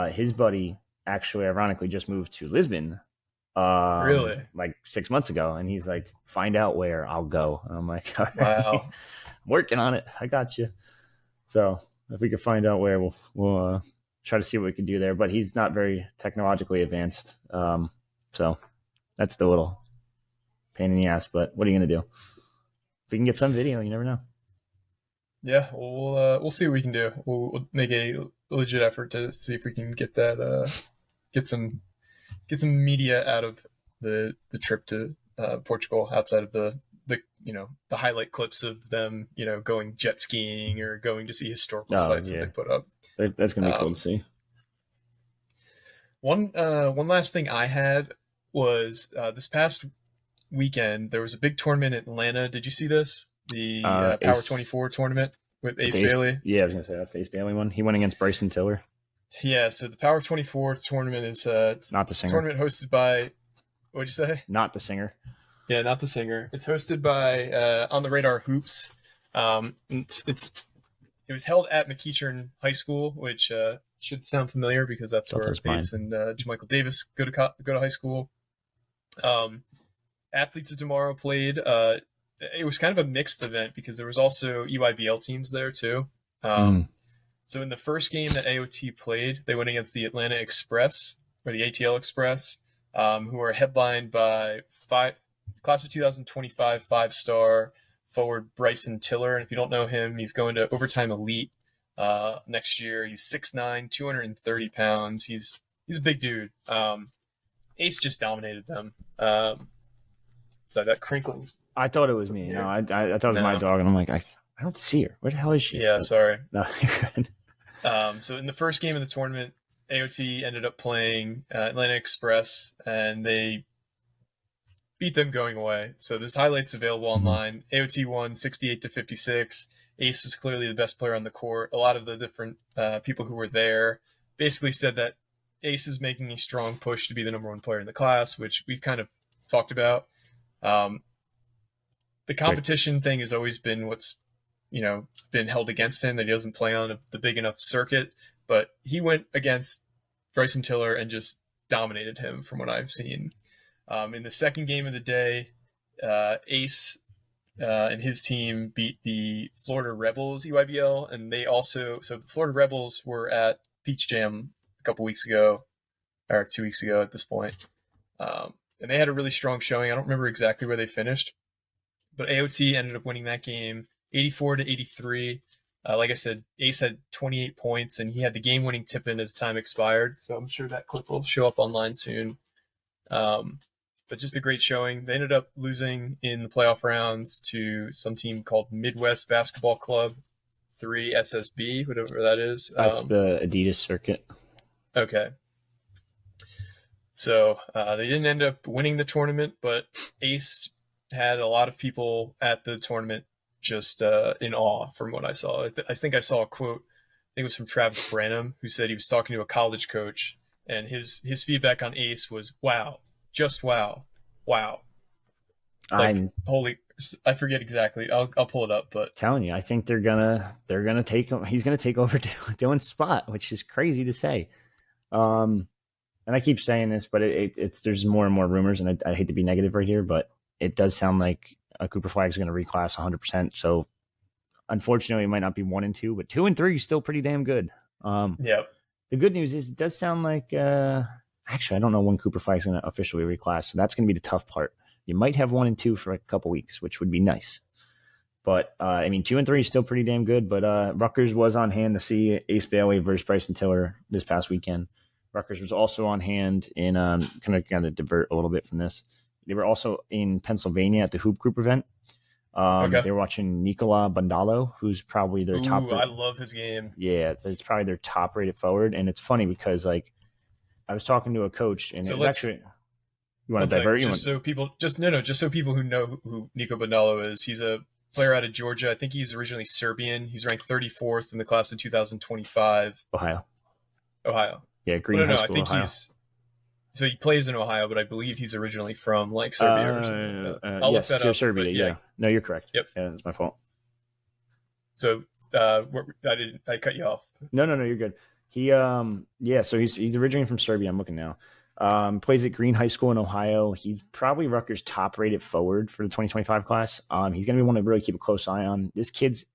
Speaker 2: His buddy actually, ironically, just moved to Lisbon.
Speaker 1: Really?
Speaker 2: Like 6 months ago, and he's like, "Find out where I'll go." And I'm like, "All right,
Speaker 1: wow,
Speaker 2: I'm working on it. I got you." So if we could find out where, we'll try to see what we can do there. But he's not very technologically advanced, so that's the little pain in the ass. But what are you gonna do? If we can get some video, you never know.
Speaker 1: Yeah, we'll see what we can do. We'll make a legit effort to see if we can get that get some media out of the trip to Portugal outside of the highlight clips of them going jet skiing or going to see historical sites that they put up.
Speaker 2: That's gonna be cool to see.
Speaker 1: One last thing I had was this past weekend there was a big tournament in Atlanta. Did you see this? The Power 24 tournament with AceBailey.
Speaker 2: Yeah, I was going to say that's the AceBailey one. He went against Bryson Tiller.
Speaker 1: Yeah, so the Power 24 tournament is it's
Speaker 2: not the singer.
Speaker 1: Tournament hosted by, what'd you say?
Speaker 2: Not the singer.
Speaker 1: Yeah, not the singer. It's hosted by On the Radar Hoops. It was held at McEachern High School, which should sound familiar because that's where Ace and Michael Davis go to high school. Athletes of Tomorrow played. It was kind of a mixed event because there was also EYBL teams there too. So in the first game that AOT played, they went against the Atlanta Express or the ATL Express, who are headlined by class of 2025 5-star forward Bryson Tiller. And if you don't know him, he's going to Overtime Elite next year. He's 6'9", 230 pounds. He's a big dude. Ace just dominated them. So that crinklings.
Speaker 2: I thought it was me. No, I thought it was my dog, and I'm like, I don't see her. Where the hell is she?
Speaker 1: Yeah, sorry.
Speaker 2: No, you're good.
Speaker 1: So in the first game of the tournament, AOT ended up playing Atlanta Express, and they beat them going away. So this highlight's available online. AOT won 68-56. Ace was clearly the best player on the court. A lot of the different people who were there basically said that Ace is making a strong push to be the number one player in the class, which we've kind of talked about. The competition thing has always been what's been held against him, that he doesn't play on the big enough circuit, but he went against Bryson Tiller and just dominated him from what I've seen. In the second game of the day, Ace and his team beat the Florida Rebels EYBL, and so the Florida Rebels were at Peach Jam a couple weeks ago, or 2 weeks ago at this point. And they had a really strong showing. I don't remember exactly where they finished, but AOT ended up winning that game 84-83. Like I said, Ace had 28 points, and he had the game-winning tip-in as time expired, so I'm sure that clip will show up online soon. But just a great showing. They ended up losing in the playoff rounds to some team called Midwest Basketball Club 3 SSB, whatever that is.
Speaker 2: That's the Adidas circuit.
Speaker 1: Okay. So they didn't end up winning the tournament, but Ace had a lot of people at the tournament just in awe from what I saw. I think I saw a quote, I think it was from Travis Branham, who said he was talking to a college coach, and his feedback on Ace was, wow, just wow. Like, holy, I forget exactly. I'll pull it up, but
Speaker 2: telling you, I think they're gonna take him. He's gonna take over Dylan's spot, which is crazy to say. And I keep saying this, but it's there's more and more rumors, and I hate to be negative right here, but it does sound like Cooper Flag's going to reclass 100%. So unfortunately, it might not be 1 and 2, but 2 and 3 is still pretty damn good.
Speaker 1: Yep.
Speaker 2: The good news is it does sound like actually I don't know when Cooper Flag's going to officially reclass, so that's going to be the tough part. You might have 1 and 2 for like a couple weeks, which would be nice. But 2 and 3 is still pretty damn good. But Rutgers was on hand to see AceBailey versus Bryson Tiller this past weekend. Rutgers was also on hand in kind of divert a little bit from this. They were also in Pennsylvania at the Hoop Group event. Okay. They were watching Niko Bundalo, who's probably their top.
Speaker 1: I love his game.
Speaker 2: Yeah, it's probably their top rated forward, and it's funny because like I was talking to a coach, and so it's actually. You want to divert?
Speaker 1: Just so people who know who Niko Bundalo is, he's a player out of Georgia. I think he's originally Serbian. He's ranked 34th in the class of 2025.
Speaker 2: Ohio.
Speaker 1: Yeah,
Speaker 2: Green High School,
Speaker 1: I think
Speaker 2: Ohio.
Speaker 1: So he plays in Ohio, but I believe he's originally from like Serbia or something. I'll look that up.
Speaker 2: Serbia, yeah. No, you're correct.
Speaker 1: Yep.
Speaker 2: Yeah, that's my fault.
Speaker 1: So I cut you off.
Speaker 2: No, you're good. He so he's originally from Serbia. I'm looking now. Plays at Green High School in Ohio. He's probably Rutgers' top rated forward for the 2025 class. He's going to be one to really keep a close eye on. This kid's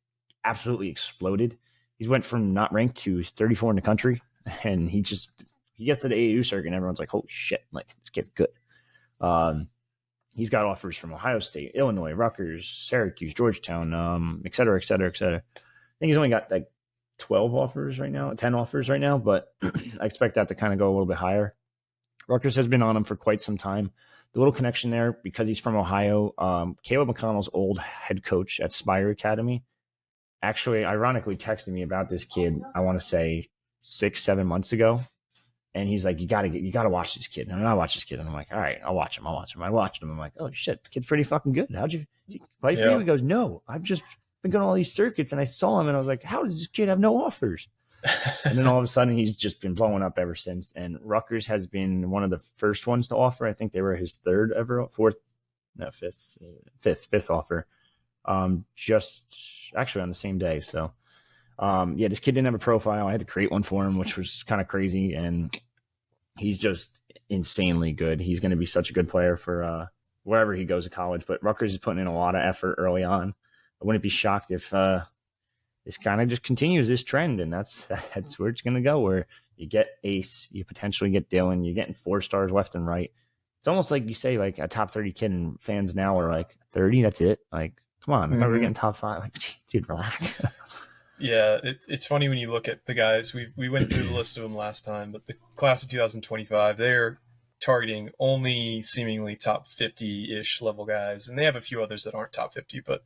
Speaker 2: absolutely exploded. He went from not ranked to 34 in the country, and he gets to the AAU circuit, and everyone's like, holy shit, like, this kid's good. He's got offers from Ohio State, Illinois, Rutgers, Syracuse, Georgetown, et cetera, et cetera, et cetera. I think he's only got like 10 offers right now, but I expect that to kind of go a little bit higher. Rutgers has been on him for quite some time. The little connection there, because he's from Ohio, Caleb McConnell's old head coach at Spire Academy actually ironically texted me about this kid, I want to say 6-7 months ago. And he's like, you gotta watch this kid. And I watch this kid, and I'm like, all right, I'll watch him. I watched him. I'm like, oh shit, the kid's pretty fucking good. How'd you fight for you? He goes, no, I've just been going to all these circuits, and I saw him, and I was like, how does this kid have no offers? And then all of a sudden, he's just been blowing up ever since. And Rutgers has been one of the first ones to offer. I think they were his fifth offer. Just actually on the same day. So, this kid didn't have a profile. I had to create one for him, which was kind of crazy. And he's just insanely good. He's going to be such a good player for wherever he goes to college. But Rutgers is putting in a lot of effort early on. I wouldn't be shocked if this kind of just continues this trend, and that's where it's going to go, where you get Ace, you potentially get Dylan, you're getting 4 stars left and right. It's almost like you say, like, a top 30 kid, and fans now are like, 30, that's it? Like, come on, I thought we were getting top 5. Like, dude, relax.
Speaker 1: Yeah, it's funny when you look at the guys. We went through the list of them last time, but the class of 2025, they're targeting only seemingly top 50-ish level guys, and they have a few others that aren't top 50, but,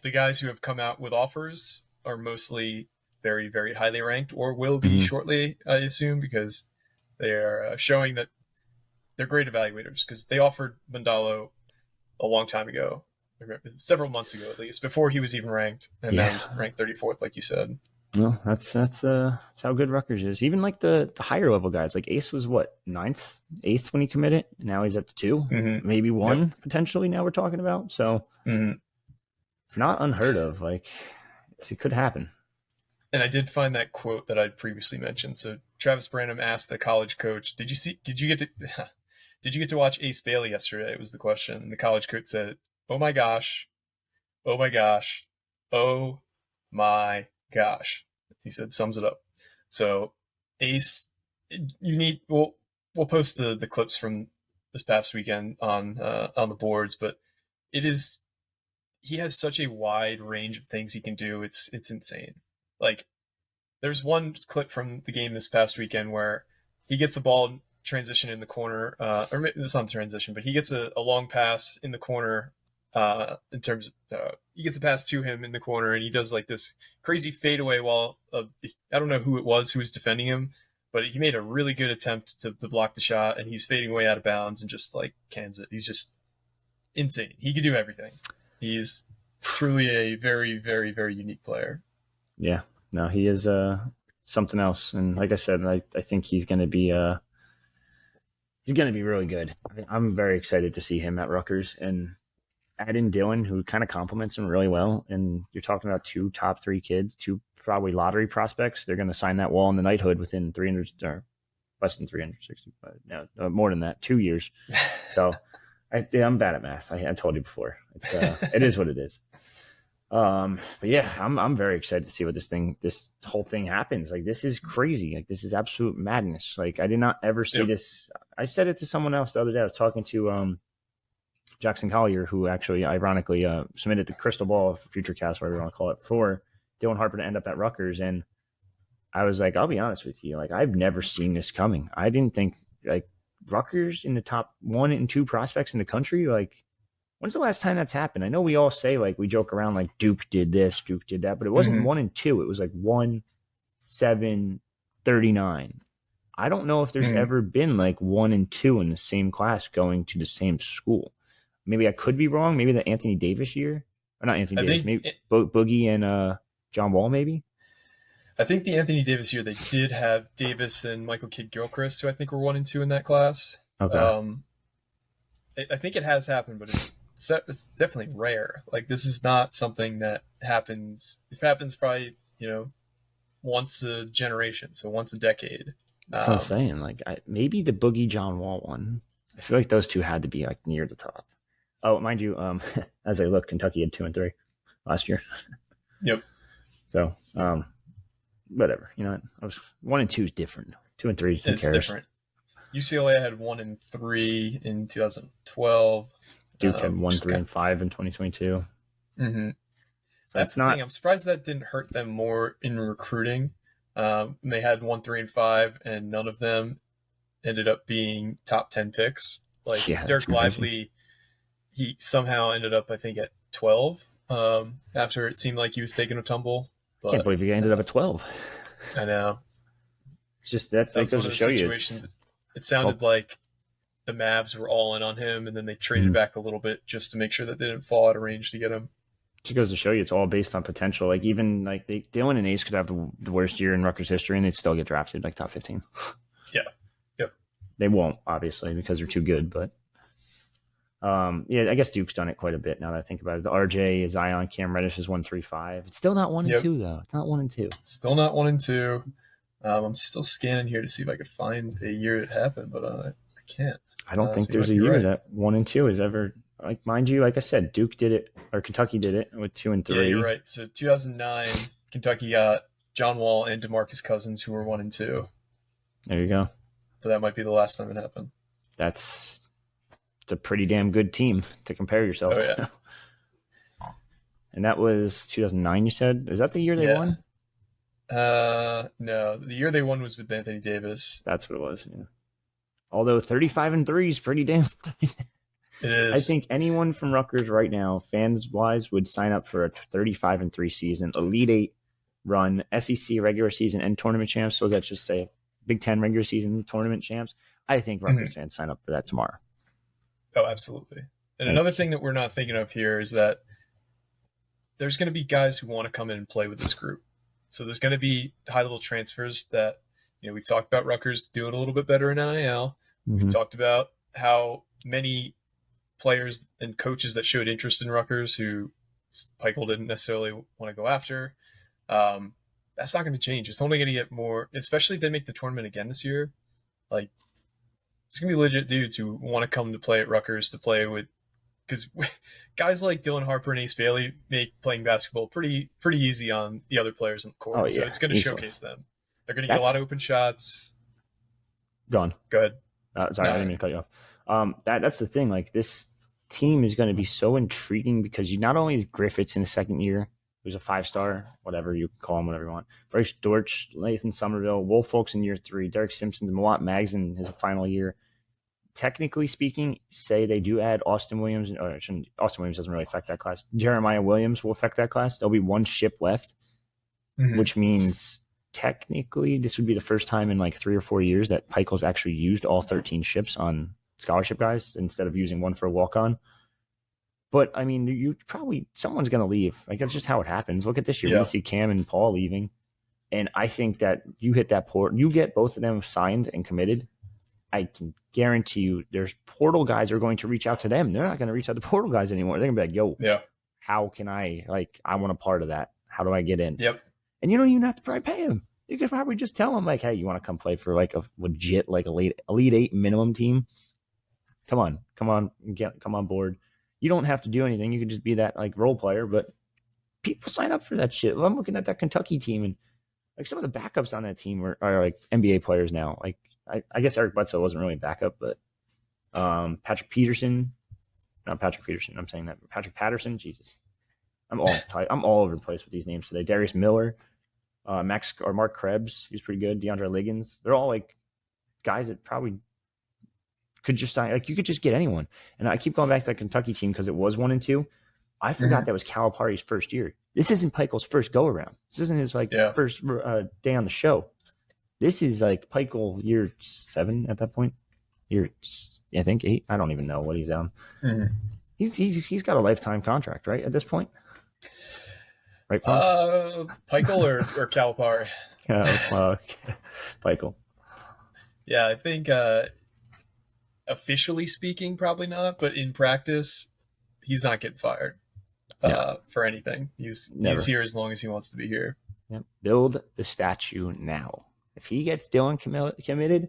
Speaker 1: the guys who have come out with offers are mostly very, very highly ranked, or will be shortly, I assume, because they are showing that they're great evaluators, because they offered Bundalo a long time ago, several months ago at least, before he was even ranked, and now he's ranked 34th, like you said.
Speaker 2: Well, that's how good Rutgers is. Even like the higher level guys, like Ace was what, 9th, 8th when he committed. Now he's at the 2, maybe 1 potentially. Now we're talking about, so it's not unheard of. Like, it could happen.
Speaker 1: And I did find that quote that I'd previously mentioned. So Travis Branham asked a college coach, did you get to watch AceBailey yesterday? It was the question. And the college coach said, oh my gosh, oh my gosh, oh my gosh. He said, sums it up. So Ace, we'll post the clips from this past weekend on the boards, but he has such a wide range of things he can do. It's insane. Like, there's one clip from the game this past weekend where he gets the ball transition in the corner, or maybe it's not transition, but he gets a long pass in the corner. In terms of, he gets a pass to him in the corner, and he does like this crazy fadeaway while I don't know who it was who was defending him, but he made a really good attempt to block the shot, and he's fading away out of bounds and just like cans it. He's just insane. He can do everything. He's truly a very, very, very unique player.
Speaker 2: Yeah, no, he is something else. And like I said, I think he's going to be really good. I'm very excited to see him at Rutgers and add in Dylan, who kind of complements him really well. And you're talking about 2 top 3 kids, 2 probably lottery prospects. They're going to sign that wall in the knighthood within 300 or less than 365. No, more than that, 2 years. So I'm bad at math. I told you before. It is what it is. But yeah, I'm very excited to see what this whole thing happens. Like, this is crazy. Like, this is absolute madness. Like, I did not ever see this. I said it to someone else the other day. I was talking to Jackson Collier, who actually ironically submitted the crystal ball, future cast, whatever you want to call it, for Dylan Harper to end up at Rutgers. And I was like, I'll be honest with you, like, I've never seen this coming. I didn't think, like, Rutgers in the top 1 and 2 prospects in the country. Like, when's the last time that's happened? I know we all say, like, we joke around like Duke did this, Duke did that, but it wasn't 1 and 2. It was like 1, 7, 39. I don't know if there's ever been like 1 and 2 in the same class going to the same school. Maybe I could be wrong. Maybe the Anthony Davis year, or not Anthony Davis, maybe Boogie and John Wall, maybe.
Speaker 1: I think the Anthony Davis year, they did have Davis and Michael Kidd-Gilchrist, who I think were 1 and 2 in that class.
Speaker 2: Okay.
Speaker 1: I think it has happened, but it's definitely rare. Like, this is not something that happens. It happens probably, once a generation, so once a decade.
Speaker 2: That's what I'm saying. Like, maybe the Boogie John Wall one. I feel like those two had to be like near the top. Oh, mind you, as I look, Kentucky had 2 and 3 last year.
Speaker 1: Yep.
Speaker 2: So, whatever. You know, I was 1 and 2 is different. 2 and 3, who cares?
Speaker 1: Different. UCLA had 1 and 3 in 2012.
Speaker 2: Duke had 1, 3, and 5 in 2022.
Speaker 1: Mm-hmm.
Speaker 2: So
Speaker 1: that's the thing. I'm surprised that didn't hurt them more in recruiting. They had 1, 3, and 5, and none of them ended up being top 10 picks. Like, Dirk Lively, he somehow ended up, I think, at 12 after it seemed like he was taking a tumble.
Speaker 2: But, I can't believe he ended up at 12.
Speaker 1: I know.
Speaker 2: It's just that goes to show you.
Speaker 1: It sounded like the Mavs were all in on him, and then they traded back a little bit just to make sure that they didn't fall out of range to get him.
Speaker 2: It goes to show you it's all based on potential. Like, even like Dylan and Ace could have the worst year in Rutgers history, and they'd still get drafted like top 15.
Speaker 1: Yeah. Yep.
Speaker 2: They won't, obviously, because they're too good. But yeah, I guess Duke's done it quite a bit now that I think about it. The RJ, Zion, Cam Reddish is 1, 3, 5. It's still not 1 and 2 though. It's not 1 and 2.
Speaker 1: Still not 1 and 2. I'm still scanning here to see if I could find a year it happened, but I can't.
Speaker 2: I don't think there's a year that 1 and 2 is ever, like, mind you, like I said, Duke did it, or Kentucky did it with 2 and 3.
Speaker 1: Yeah, you're right. So 2009, Kentucky got John Wall and DeMarcus Cousins, who were 1 and 2.
Speaker 2: There you go.
Speaker 1: But that might be the last time it happened.
Speaker 2: It's a pretty damn good team to compare yourself to. And that was 2009, you said? Is that the year they won?
Speaker 1: No, the year they won was with Anthony Davis.
Speaker 2: That's what it was. Yeah. Although 35 and 3 is pretty damn.
Speaker 1: It is.
Speaker 2: I think anyone from Rutgers right now, fans wise, would sign up for a 35 and 3 season, Elite 8 run, SEC regular season and tournament champs. So let's just say Big Ten regular season tournament champs. I think Rutgers fans sign up for that tomorrow.
Speaker 1: Oh, absolutely. And another thing that we're not thinking of here is that there's going to be guys who want to come in and play with this group. So there's going to be high-level transfers that, we've talked about Rutgers doing a little bit better in NIL. We've talked about how many players and coaches that showed interest in Rutgers who Pikel didn't necessarily want to go after. that's not going to change. It's only going to get more, especially if they make the tournament again this year. Like, it's going to be legit dudes who want to come to play at Rutgers to play with, because guys like Dylan Harper and AceBailey make playing basketball pretty easy on the other players in the court. So it's going to showcase them. They're going to get a lot of open shots.
Speaker 2: Go
Speaker 1: ahead.
Speaker 2: Sorry, I didn't mean to cut you off. That's the thing. Like, this team is going to be so intriguing because you not only is Griffiths in the second year, who's a 5-star, whatever you call him, whatever you want. Bryce Dortch, Nathan Somerville, Wolf Folks in year 3, Derek Simpson, Mawat Maggs in his final year. Technically speaking, say they do add Austin Williams, or Austin Williams doesn't really affect that class. Jeremiah Williams will affect that class. There'll be one ship left, which means technically this would be the first time in like 3 or 4 years that Pikel's actually used all 13 ships on scholarship guys instead of using one for a walk-on. But I mean, you probably someone's going to leave. Like, that's just how it happens. Look at this year. Yeah. We see Cam and Paul leaving, and I think that you hit that port. You get both of them signed and committed. I can guarantee you, there's portal guys are going to reach out to them. They're not going to reach out to portal guys anymore. They're going to be like, "Yo, how can I I want a part of that? How do I get in?"
Speaker 1: Yep.
Speaker 2: And you don't even have to probably pay them. You could probably just tell them like, "Hey, you want to come play for like a legit elite 8 minimum team? Come on, come on board." You don't have to do anything. You can just be that like role player, but people sign up for that shit. I'm looking at that Kentucky team, and like some of the backups on that team are like NBA players now. Like I guess Eric Bledsoe wasn't really a backup, but Patrick Peterson. I'm saying that Patrick Patterson. Jesus, I'm all over the place with these names today. Darius Miller, Mark Krebs, who's pretty good. DeAndre Liggins. They're all like guys that probably could just sign. Like, you could just get anyone. And I keep going back to that Kentucky team because it was 1 and 2. I forgot that was Calipari's first year. This isn't Pikel's first go around. This isn't his first day on the show. This is like Pikel year 7 at that point. I think 8. I don't even know what he's on. He's got a lifetime contract, right, at this point? Right,
Speaker 1: Pikel or Calipari?
Speaker 2: Pikel.
Speaker 1: Yeah, I think officially speaking, probably not, but in practice, he's not getting fired for anything. He's here as long as he wants to be here.
Speaker 2: Yep. Build the statue now. If he gets Dylan committed,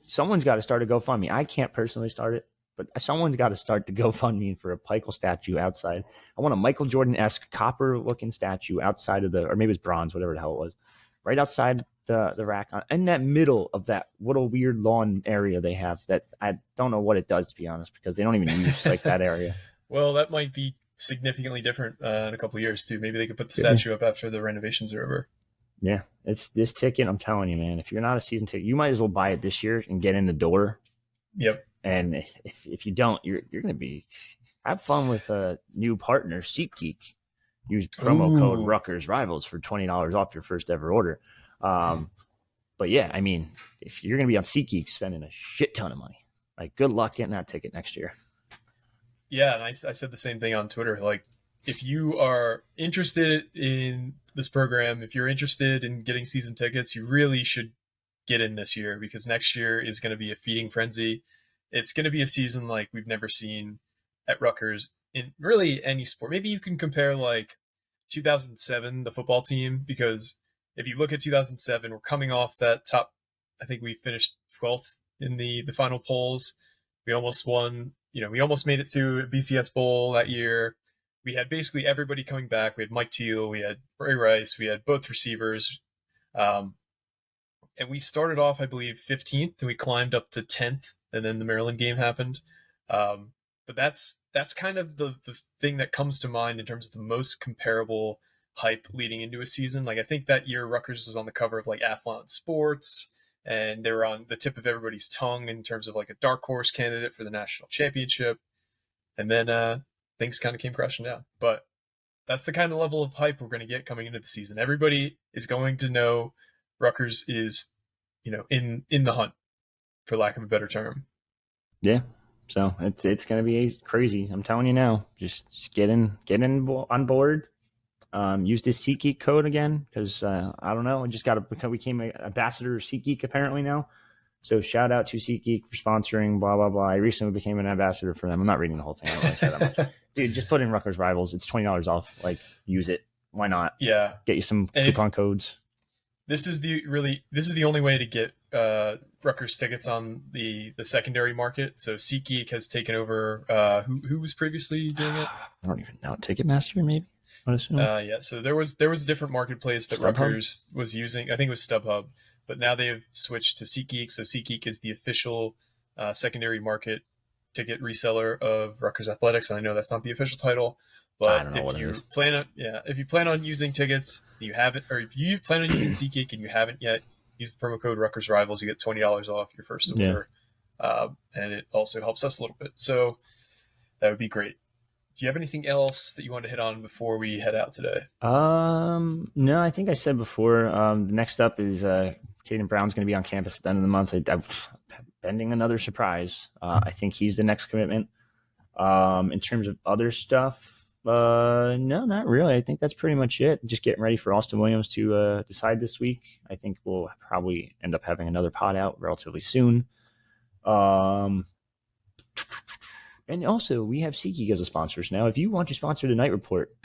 Speaker 2: someone's got to start a GoFundMe. I can't personally start it, but someone's got to start the GoFundMe for a Pikel statue outside. I want a Michael Jordan-esque copper-looking statue outside of or maybe it's bronze, whatever the hell it was, right outside the rack, in that middle of that little weird lawn area they have that I don't know what it does, to be honest, because they don't even use like that area.
Speaker 1: Well, that might be significantly different in a couple of years too. Maybe they could put the statue up after the renovations are over.
Speaker 2: Yeah, it's this ticket. I'm telling you, man, if you're not a season ticket, you might as well buy it this year and get in the door.
Speaker 1: Yep.
Speaker 2: And if you don't, you're going to be have fun with a new partner, SeatGeek. Use promo code Rutgers Rivals for $20 off your first ever order. But yeah, I mean, if you're going to be on SeatGeek spending a shit ton of money, like, good luck getting that ticket next year.
Speaker 1: Yeah, and I said the same thing on Twitter. Like, if you are interested in this program, if you're interested in getting season tickets, you really should get in this year, because next year is going to be a feeding frenzy. It's going to be a season like we've never seen at Rutgers in really any sport. Maybe you can compare like 2007, the football team, because if you look at 2007, we're coming off that top. I think we finished 12th in the final polls. We almost won. We almost made it to BCS Bowl that year. We had basically everybody coming back. We had Mike Teal, we had Ray Rice, we had both receivers. And we started off, I believe, 15th, and we climbed up to 10th, and then the Maryland game happened. But that's kind of the thing that comes to mind in terms of the most comparable hype leading into a season. Like, I think that year Rutgers was on the cover of like Athlon Sports, and they were on the tip of everybody's tongue in terms of like a dark horse candidate for the national championship. And then things kind of came crashing down. But that's the kind of level of hype we're going to get coming into the season. Everybody is going to know Rutgers is, in the hunt, for lack of a better term.
Speaker 2: Yeah. So it's going to be crazy. I'm telling you now. Just get in on board. Use this SeatGeek code again, because I don't know. We became an ambassador of SeatGeek apparently now. So shout out to SeatGeek for sponsoring. Blah blah blah. I recently became an ambassador for them. I'm not reading the whole thing. I don't really care that much. Dude, just put in Rutgers Rivals. It's $20 off. Like, use it. Why not?
Speaker 1: Yeah.
Speaker 2: Get you some coupon codes.
Speaker 1: This is the only way to get Rutgers tickets on the secondary market. So SeatGeek has taken over. Who was previously doing it?
Speaker 2: I don't even know. Ticketmaster, maybe.
Speaker 1: Yeah. So there was a different marketplace that
Speaker 2: StubHub?
Speaker 1: Rutgers was using. I think it was StubHub, but now they have switched to SeatGeek. So SeatGeek is the official secondary market ticket reseller of Rutgers athletics. And I know that's not the official title, but if you plan on using tickets, you haven't, or if you plan on using SeatGeek and you haven't yet, use the promo code Rutgers Rivals. You get $20 off your first order, and it also helps us a little bit. So that would be great. Do you have anything else that you want to hit on before we head out today?
Speaker 2: No, I think I said before. The next up is Caden Brown's going to be on campus at the end of the month. I'm pending another surprise. I think he's the next commitment. In terms of other stuff, no, not really. I think that's pretty much it. Just getting ready for Austin Williams to decide this week. I think we'll probably end up having another pod out relatively soon. And also, we have SeatGeek as a sponsor now. If you want to sponsor the Night Report,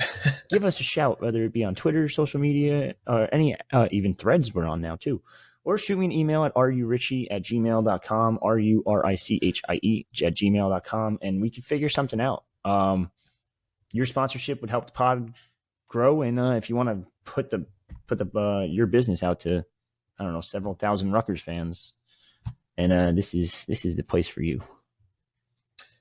Speaker 2: give us a shout, whether it be on Twitter, social media, or any even threads we're on now, too. Or shoot me an email at rurichie@gmail.com, rurichie@gmail.com, and we can figure something out. Your sponsorship would help the pod grow, and if you want to put your business out to, I don't know, several thousand Rutgers fans, and this is the place for you.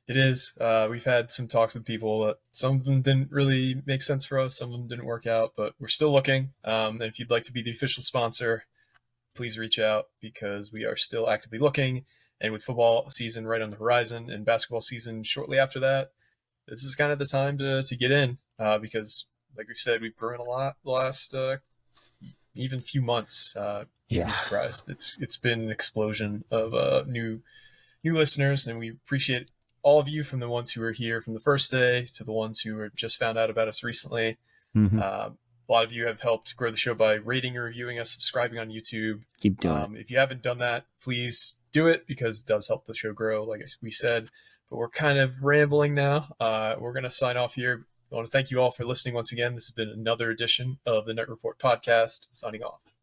Speaker 1: It is. We've had some talks with people that some of them didn't really make sense for us. Some of them didn't work out, but we're still looking. And if you'd like to be the official sponsor, please reach out, because we are still actively looking. And with football season right on the horizon and basketball season shortly after that, this is kind of the time to get in, because like we've said, we've grown a lot the last even few months. You'd be surprised. It's been an explosion of new listeners, and we appreciate all of you, from the ones who were here from the first day to the ones who were just found out about us recently.
Speaker 2: Mm-hmm.
Speaker 1: A lot of you have helped grow the show by rating and reviewing us, subscribing on YouTube.
Speaker 2: Keep doing it.
Speaker 1: If you haven't done that, please do it, because it does help the show grow, like we said. But we're kind of rambling now. We're going to sign off here. I want to thank you all for listening once again. This has been another edition of the Night Report podcast. Signing off.